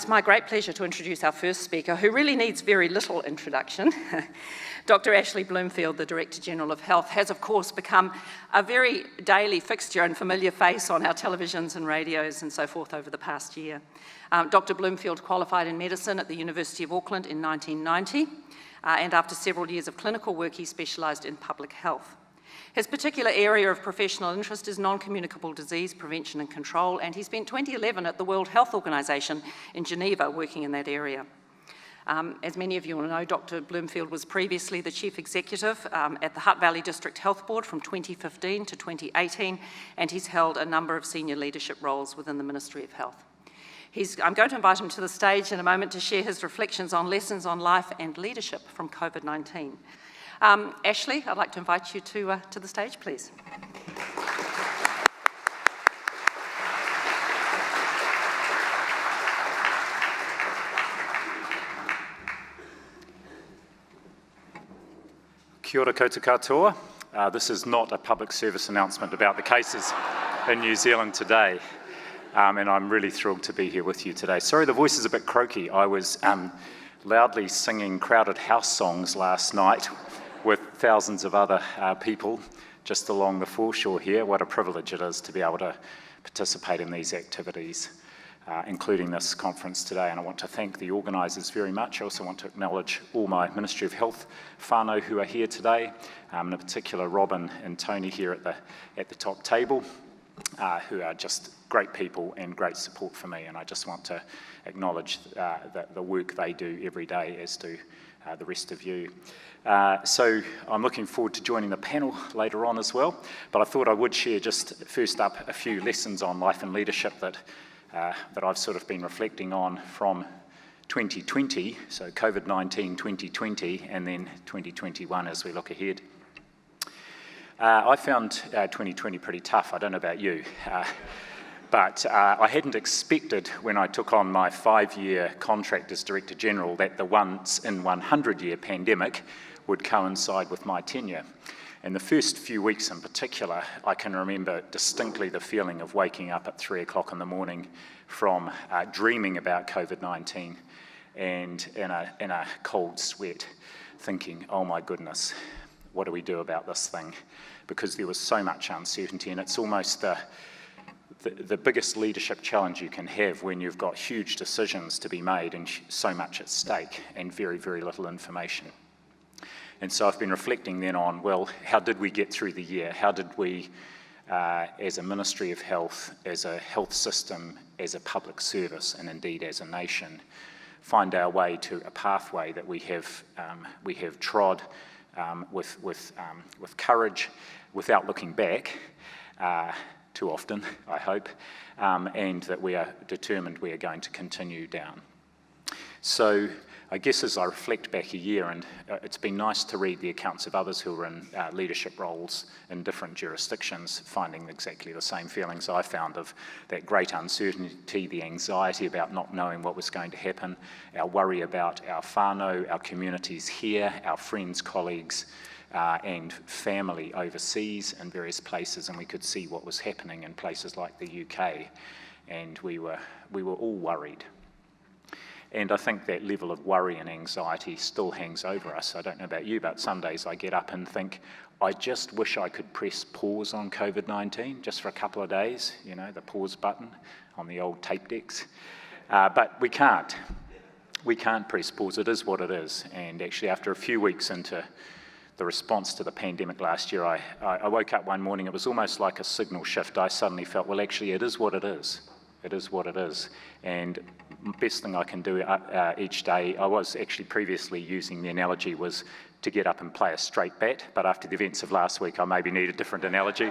It's my great pleasure to introduce our first speaker, who really needs very little introduction. Dr. Ashley Bloomfield, the Director General of Health, has of course become a very daily fixture and familiar face on our televisions and radios and so forth over the past year. Dr. Bloomfield qualified in medicine at the University of Auckland in 1990, and after several years of clinical work, he specialised in public health. His particular area of professional interest is non-communicable disease prevention and control, and he spent 2011 at the World Health Organization in Geneva working in that area. As many of you will know, Dr. Bloomfield was previously the Chief Executive at the Hutt Valley District Health Board from 2015 to 2018, and he's held a number of senior leadership roles within the Ministry of Health. I'm going to invite him to the stage in a moment to share his reflections on lessons on life and leadership from COVID-19. Ashley, I'd like to invite you to the stage, please. Kia ora koutou katoa. This is not a public service announcement about the cases in New Zealand today, and I'm really thrilled to be here with you today. Sorry, the voice is a bit croaky. I was loudly singing crowded house songs last night with thousands of other people just along the foreshore here. What a privilege it is to be able to participate in these activities, including this conference today. And I want to thank the organisers very much. I also want to acknowledge all my Ministry of Health whānau who are here today, and in particular Robin and Tony here at the top table, who are just great people and great support for me. And I just want to acknowledge the work they do every day, as do the rest of you. So I'm looking forward to joining the panel later on as well, but I thought I would share just first up a few lessons on life and leadership that I've sort of been reflecting on from 2020, so COVID-19 2020, and then 2021 as we look ahead. I found 2020 pretty tough. I don't know about you. But I hadn't expected when I took on my 5-year contract as Director General that the once in 100-year pandemic would coincide with my tenure. And the first few weeks in particular, I can remember distinctly the feeling of waking up at 3 o'clock in the morning from dreaming about COVID-19 and in a cold sweat, thinking, oh my goodness, what do we do about this thing? Because there was so much uncertainty, and it's almost the biggest leadership challenge you can have when you've got huge decisions to be made and so much at stake and very, very little information. And so I've been reflecting then on, well, how did we get through the year? How did we, as a Ministry of Health, as a health system, as a public service, and indeed as a nation, find our way to a pathway that we have trod with courage, without looking back, too often, I hope, and that we are determined we are going to continue down. So I guess as I reflect back a year, and it's been nice to read the accounts of others who are in leadership roles in different jurisdictions, finding exactly the same feelings I found of that great uncertainty, the anxiety about not knowing what was going to happen, our worry about our whānau, our communities here, our friends, colleagues, and family overseas in various places, and we could see what was happening in places like the UK, and we were all worried. And I think that level of worry and anxiety still hangs over us. I don't know about you, but some days I get up and think, I just wish I could press pause on COVID-19 just for a couple of days, you know, the pause button on the old tape decks. But we can't. We can't press pause. It is what it is. And actually, after a few weeks into the response to the pandemic last year, I woke up one morning, it was almost like a signal shift. I suddenly felt, well, actually, it is what it is. It is what it is. And best thing I can do each day, I was actually previously using the analogy was to get up and play a straight bat, but after the events of last week, I maybe need a different analogy.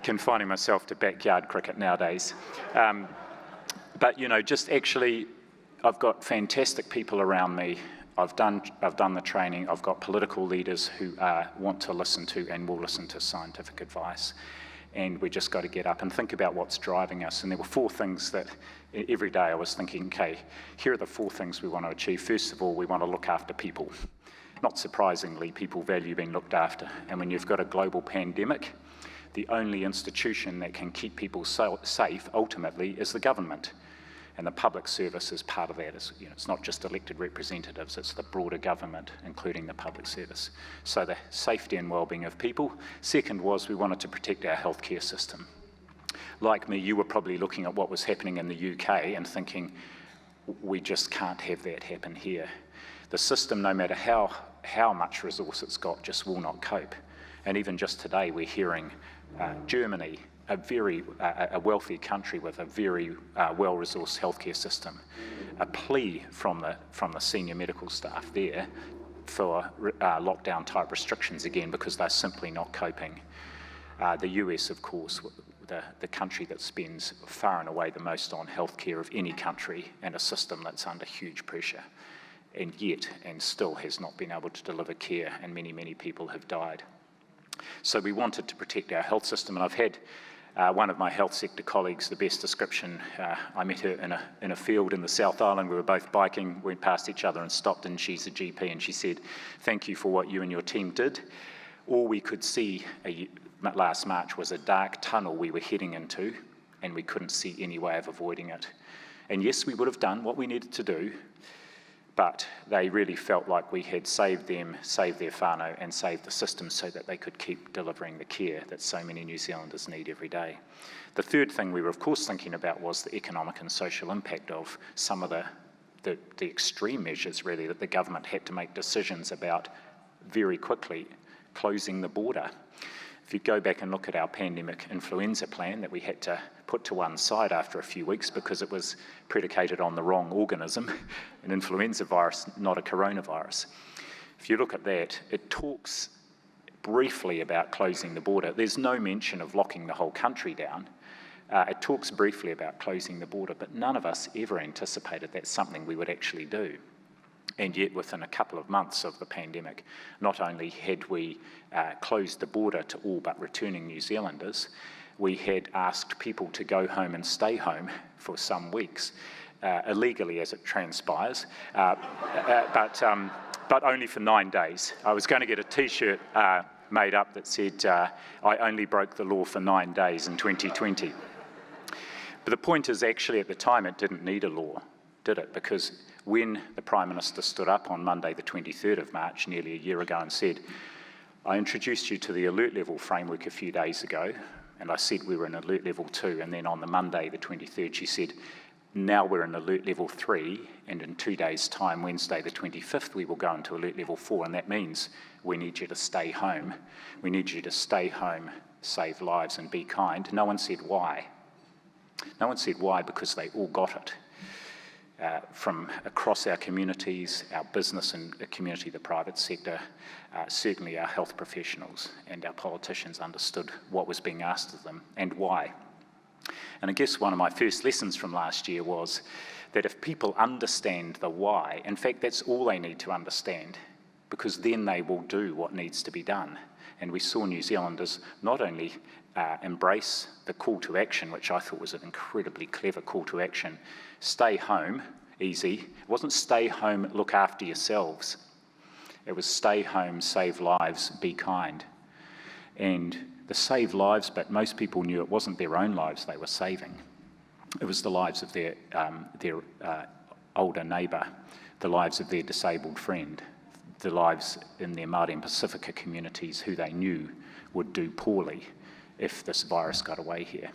Confining myself to backyard cricket nowadays. But, you know, just actually, I've got fantastic people around me. I've done the training. I've got political leaders who want to listen to and will listen to scientific advice. And we just got to get up and think about what's driving us. And there were 4 things that every day I was thinking, okay, here are the 4 things we want to achieve. First of all, we want to look after people. Not surprisingly, people value being looked after. And when you've got a global pandemic, the only institution that can keep people safe ultimately is the government. And the public service is part of that. It's not just elected representatives, it's the broader government, including the public service. So the safety and wellbeing of people. Second was we wanted to protect our healthcare system. Like me, you were probably looking at what was happening in the UK and thinking, we just can't have that happen here. The system, no matter how much resource it's got, just will not cope. And even just today, we're hearing Germany, a wealthy country with a very well-resourced healthcare system, a plea from the senior medical staff there for lockdown-type restrictions again because they're simply not coping. The US, of course, the country that spends far and away the most on healthcare of any country, and a system that's under huge pressure, and still has not been able to deliver care, and many, many people have died. So we wanted to protect our health system, and I've had one of my health sector colleagues, the best description, I met her in a field in the South Island. We were both biking, went past each other and stopped, and she's a GP, and she said, "Thank you for what you and your team did. All we could see last March was a dark tunnel we were heading into, and we couldn't see any way of avoiding it." And yes, we would have done what we needed to do, but they really felt like we had saved them, saved their whānau, and saved the system so that they could keep delivering the care that so many New Zealanders need every day. The third thing we were, of course, thinking about was the economic and social impact of some of the extreme measures, really, that the government had to make decisions about very quickly, closing the border. If you go back and look at our pandemic influenza plan that we had to put to one side after a few weeks because it was predicated on the wrong organism, an influenza virus, not a coronavirus. If you look at that, it talks briefly about closing the border. There's no mention of locking the whole country down. It talks briefly about closing the border, but none of us ever anticipated that's something we would actually do. And yet within a couple of months of the pandemic, not only had we closed the border to all but returning New Zealanders, we had asked people to go home and stay home for some weeks, illegally as it transpires, but only for 9 days. I was going to get a T-shirt made up that said, "I only broke the law for 9 days in 2020. But the point is, actually at the time it didn't need a law, did it? Because when the Prime Minister stood up on Monday the 23rd of March, nearly a year ago, and said, "I introduced you to the alert level framework a few days ago," and I said we were in alert level 2, and then on the Monday the 23rd she said, "Now we're in alert level 3, and in 2 days' time, Wednesday the 25th, we will go into alert level 4, and that means we need you to stay home. We need you to stay home, save lives and be kind." No one said why. No one said why, because they all got it. From across our communities, our business and community, the private sector, certainly our health professionals and our politicians understood what was being asked of them and why. And I guess one of my first lessons from last year was that if people understand the why, in fact that's all they need to understand, because then they will do what needs to be done. And we saw New Zealanders not only embrace the call to action, which I thought was an incredibly clever call to action, stay home, easy. It wasn't stay home, look after yourselves. It was stay home, save lives, be kind. And the save lives bit, most people knew it wasn't their own lives they were saving. It was the lives of their older neighbour, the lives of their disabled friend, the lives in their Māori and Pacifica communities who they knew would do poorly if this virus got away here.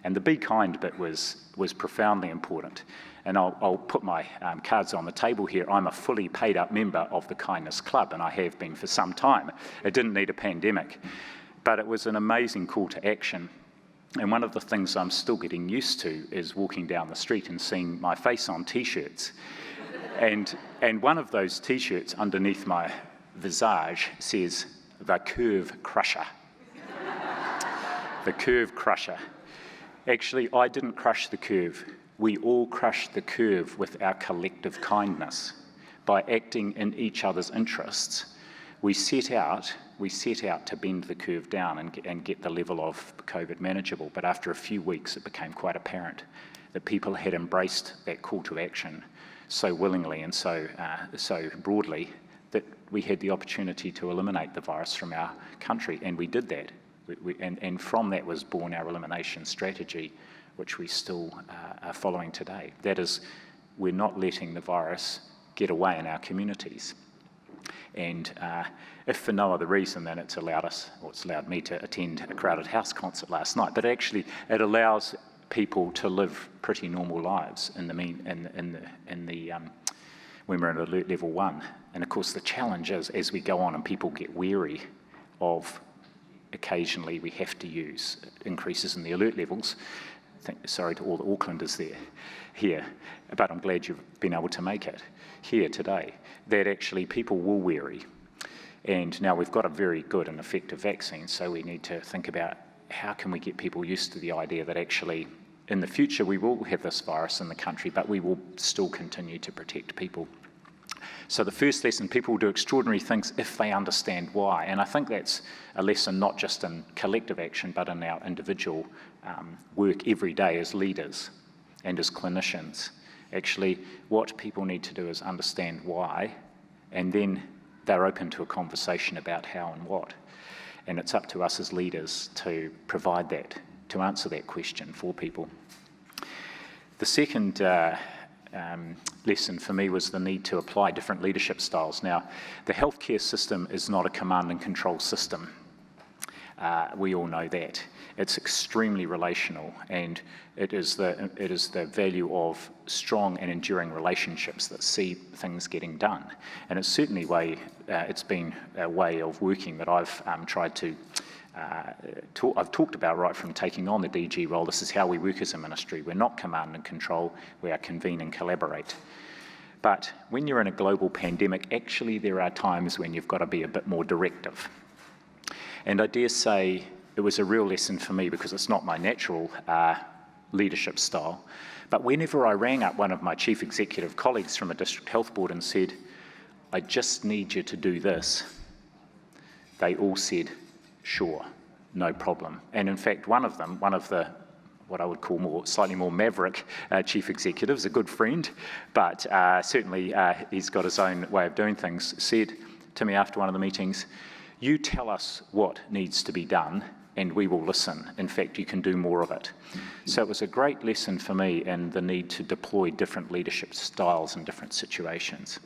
And the be kind bit was profoundly important. And I'll put my cards on the table here. I'm a fully paid up member of the Kindness Club, and I have been for some time. It didn't need a pandemic, but it was an amazing call to action. And one of the things I'm still getting used to is walking down the street and seeing my face on T-shirts. And one of those T-shirts underneath my visage says, "The Curve Crusher." The Curve Crusher. Actually, I didn't crush the curve. We all crushed the curve with our collective kindness. By acting in each other's interests, we set out to bend the curve down and get the level of COVID manageable. But after a few weeks, it became quite apparent that people had embraced that call to action so willingly and so broadly that we had the opportunity to eliminate the virus from our country, and we did that. And from that was born our elimination strategy, which we still are following today. That is, we're not letting the virus get away in our communities. And if for no other reason than it's allowed me to attend a crowded house concert last night, but actually it allows people to live pretty normal lives when we're in alert level 1. And of course the challenge is, as we go on and people get wary of occasionally we have to use increases in the alert levels. Sorry to all the Aucklanders here, but I'm glad you've been able to make it here today, that actually people will wary. And now we've got a very good and effective vaccine, so we need to think about how can we get people used to the idea that actually in the future we will have this virus in the country, but we will still continue to protect people. So the first lesson, people will do extraordinary things if they understand why. And I think that's a lesson not just in collective action, but in our individual work every day as leaders and as clinicians. Actually, what people need to do is understand why, and then they're open to a conversation about how and what. And it's up to us as leaders to provide that, to answer that question for people. The second lesson for me was the need to apply different leadership styles. Now, the healthcare system is not a command and control system. We all know that. It's extremely relational, and it is the value of strong and enduring relationships that see things getting done. And it's certainly it's been a way of working that I've tried to I've talked about right from taking on the DG role. This is how we work as a ministry. We're not command and control, we are convene and collaborate. But when you're in a global pandemic, actually there are times when you've got to be a bit more directive. And I dare say it was a real lesson for me because it's not my natural leadership style. But whenever I rang up one of my chief executive colleagues from a district health board and said, I just need you to do this, they all said, sure, no problem. And in fact, one of the what I would call slightly more maverick chief executives, a good friend, but certainly he's got his own way of doing things, said to me after one of the meetings, you tell us what needs to be done and we will listen. In fact, you can do more of it. So it was a great lesson for me in the need to deploy different leadership styles in different situations.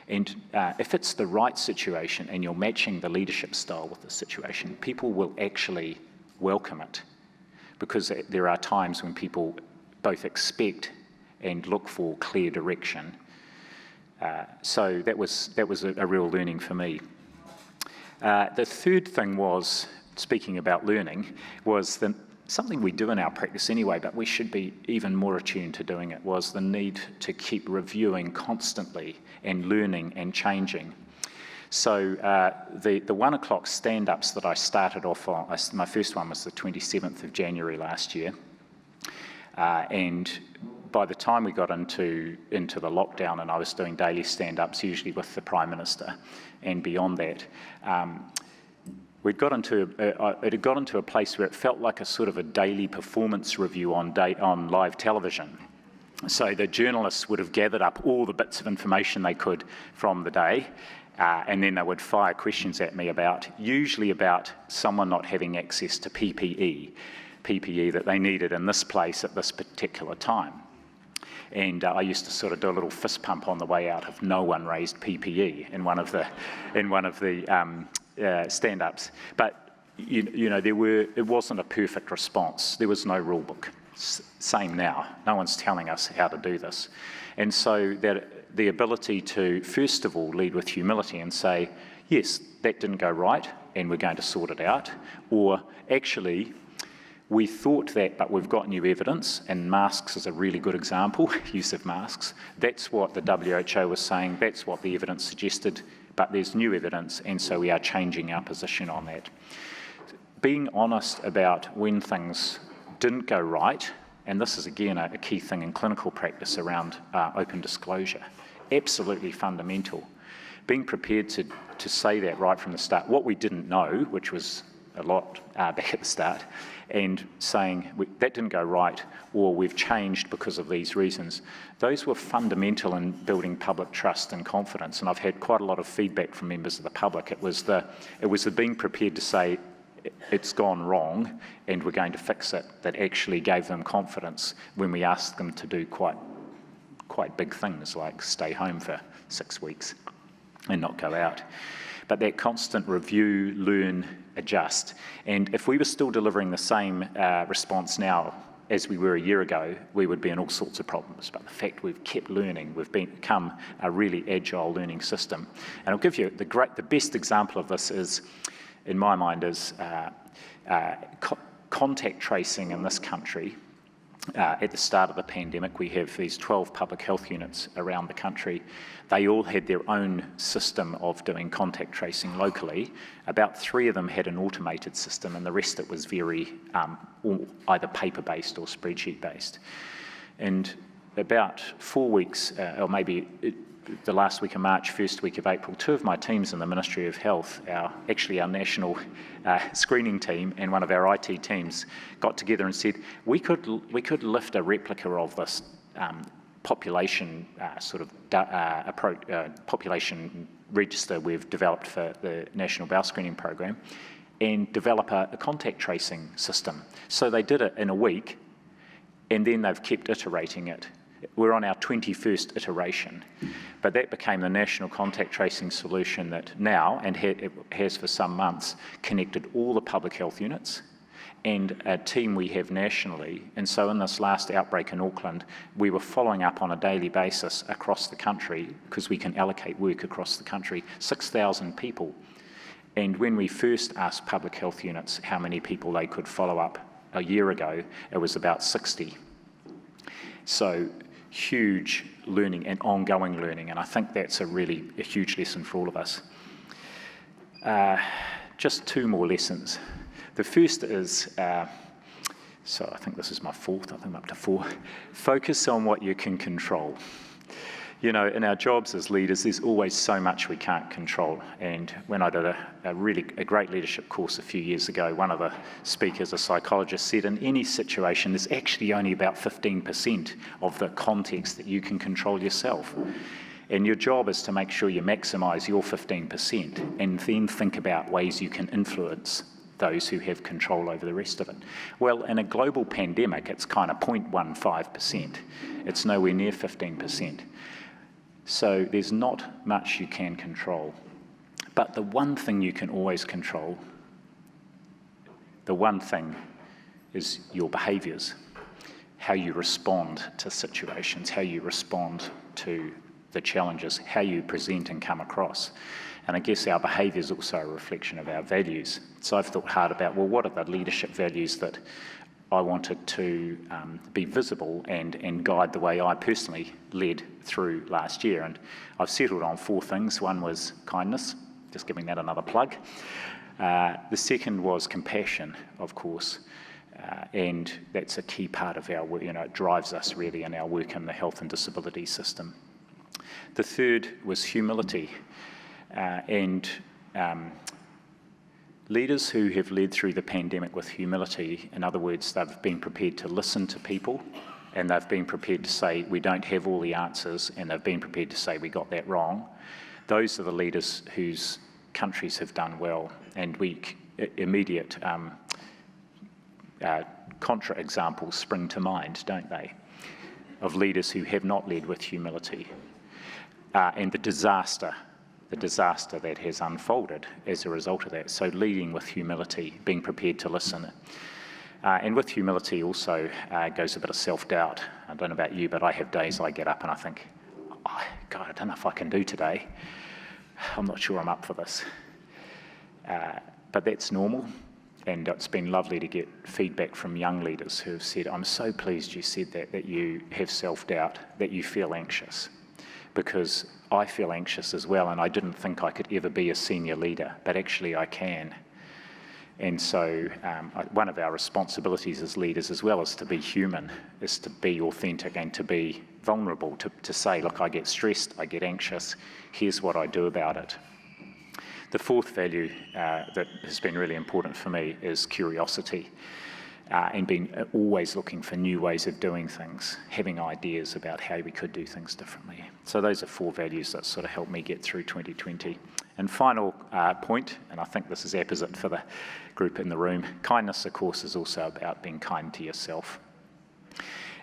And if it's the right situation and you're matching the leadership style with the situation, people will actually welcome it, because there are times when people both expect and look for clear direction. So that was a real learning for me. The third thing was, speaking about learning, was something we do in our practice anyway, but we should be even more attuned to doing it, was the need to keep reviewing constantly and learning and changing. So the 1 o'clock stand-ups that I started off on, my first one was the 27th of January last year. And by the time we got into the lockdown and I was doing daily stand-ups, usually with the Prime Minister and beyond that, it had got into a place where it felt like a sort of a daily performance review on live television. So the journalists would have gathered up all the bits of information they could from the day, and then they would fire questions at me usually about someone not having access to PPE that they needed in this place at this particular time. And I used to sort of do a little fist pump on the way out if no one raised PPE in one of the stand-ups. But you know, it wasn't a perfect response. There was no rule book. Same now. No one's telling us how to do this. And so that the ability to, first of all, lead with humility and say, yes, that didn't go right, and we're going to sort it out. Or actually, we thought that, but we've got new evidence, and masks is a really good example, use of masks. That's what the WHO was saying, that's what the evidence suggested, but there's new evidence, and so we are changing our position on that. Being honest about when things didn't go right, and this is again a key thing in clinical practice around open disclosure, absolutely fundamental. Being prepared to say that right from the start, what we didn't know, which was a lot back at the start, and saying that didn't go right, or we've changed because of these reasons. Those were fundamental in building public trust and confidence, and I've had quite a lot of feedback from members of the public. It was the being prepared to say, it's gone wrong and we're going to fix it, that actually gave them confidence when we asked them to do quite big things like stay home for 6 weeks and not go out. But that constant review, learn, adjust. And if we were still delivering the same response now as we were a year ago, we would be in all sorts of problems. But the fact we've kept learning, we've become a really agile learning system. And I'll give you the best example of this is, in my mind, is contact tracing in this country. At the start of the pandemic, we have these 12 public health units around the country. They all had their own system of doing contact tracing locally. About 3 of them had an automated system, and the rest it was very either paper-based or spreadsheet-based. And about 4 weeks, or maybe the last week of March, first week of April, 2 of my teams in the Ministry of Health, our national screening team and one of our IT teams, got together and said, we could lift a replica of this population population register we've developed for the National Bowel Screening Program and develop a contact tracing system. So they did it in a week, and then they've kept iterating it. We're on our 21st iteration, but that became the national contact tracing solution that now, and it has for some months, connected all the public health units and a team we have nationally. And so in this last outbreak in Auckland, we were following up on a daily basis across the country, because we can allocate work across the country, 6,000 people. And when we first asked public health units how many people they could follow up a year ago, it was about 60. So huge learning and ongoing learning, and I think that's a huge lesson for all of us. Just 2 more lessons. The first is, so I think this is my 4th, I think I'm up to 4. Focus on what you can control. You know, in our jobs as leaders, there's always so much we can't control. And when I did a great leadership course a few years ago, one of the speakers, a psychologist, said in any situation, there's actually only about 15% of the context that you can control yourself. And your job is to make sure you maximise your 15% and then think about ways you can influence those who have control over the rest of it. Well, in a global pandemic, it's kind of 0.15%. It's nowhere near 15%. So there's not much you can control. But the one thing you can always control, the one thing is your behaviours, how you respond to situations, how you respond to the challenges, how you present and come across. And I guess our behaviour is also a reflection of our values. So I've thought hard about, well, what are the leadership values that I wanted to be visible and guide the way I personally led through last year. And I've settled on 4 things. One was kindness, just giving that another plug. The second was compassion, of course, and that's a key part of our work. You know, it drives us really in our work in the health and disability system. The third was humility, and leaders who have led through the pandemic with humility, in other words, they've been prepared to listen to people, and they've been prepared to say, we don't have all the answers, and they've been prepared to say, we got that wrong. Those are the leaders whose countries have done well, and immediate contra examples spring to mind, don't they, of leaders who have not led with humility, and the disaster that has unfolded as a result of that. So leading with humility, being prepared to listen. And with humility also goes a bit of self-doubt. I don't know about you, but I have days I get up and I think, oh, God, I don't know if I can do today. I'm not sure I'm up for this. But that's normal. And it's been lovely to get feedback from young leaders who have said, I'm so pleased you said that you have self-doubt, that you feel anxious. Because I feel anxious as well, and I didn't think I could ever be a senior leader, but actually I can. And so one of our responsibilities as leaders as well is to be human, is to be authentic and to be vulnerable, to say, look, I get stressed, I get anxious, here's what I do about it. The 4th value that has been really important for me is curiosity. And being always looking for new ways of doing things, having ideas about how we could do things differently. So those are 4 values that sort of helped me get through 2020. And final point, and I think this is apposite for the group in the room, kindness, of course, is also about being kind to yourself.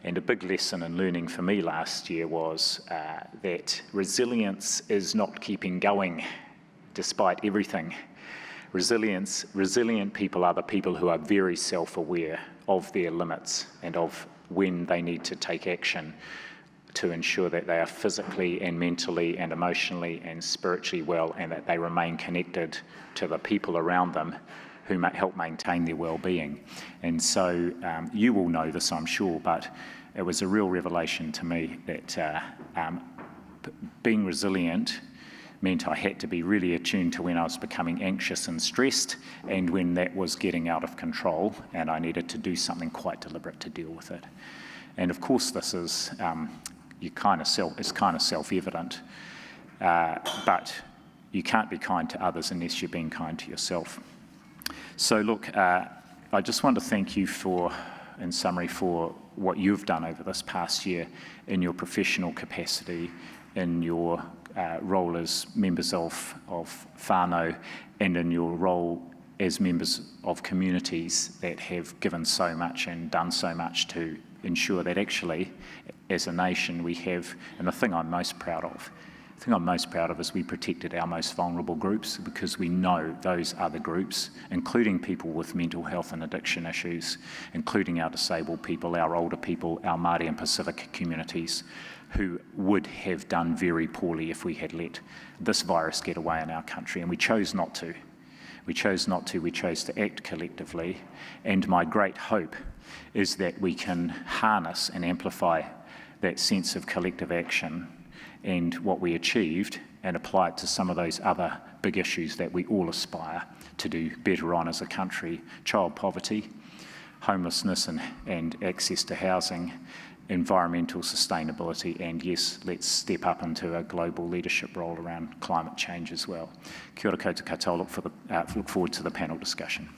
And a big lesson in learning for me last year was that resilience is not keeping going despite everything. Resilient people are the people who are very self-aware of their limits and of when they need to take action to ensure that they are physically and mentally and emotionally and spiritually well, and that they remain connected to the people around them who help maintain their well-being. And so you will know this, I'm sure, but it was a real revelation to me that being resilient meant I had to be really attuned to when I was becoming anxious and stressed, and when that was getting out of control, and I needed to do something quite deliberate to deal with it. And of course, this is it's kind of self-evident, but you can't be kind to others unless you're being kind to yourself. So look, I just want to thank you in summary, for what you've done over this past year in your professional capacity, in your role as members of whānau, and in your role as members of communities that have given so much and done so much to ensure that actually, as a nation, we have, and the thing I'm most proud of is we protected our most vulnerable groups, because we know those other groups, including people with mental health and addiction issues, including our disabled people, our older people, our Māori and Pacific communities, who would have done very poorly if we had let this virus get away in our country, and we chose not to. We chose to act collectively, and my great hope is that we can harness and amplify that sense of collective action and what we achieved, and apply it to some of those other big issues that we all aspire to do better on as a country: child poverty, homelessness and access to housing, environmental sustainability, and yes, let's step up into a global leadership role around climate change as well. Kia ora koutou katoa, look forward to the panel discussion.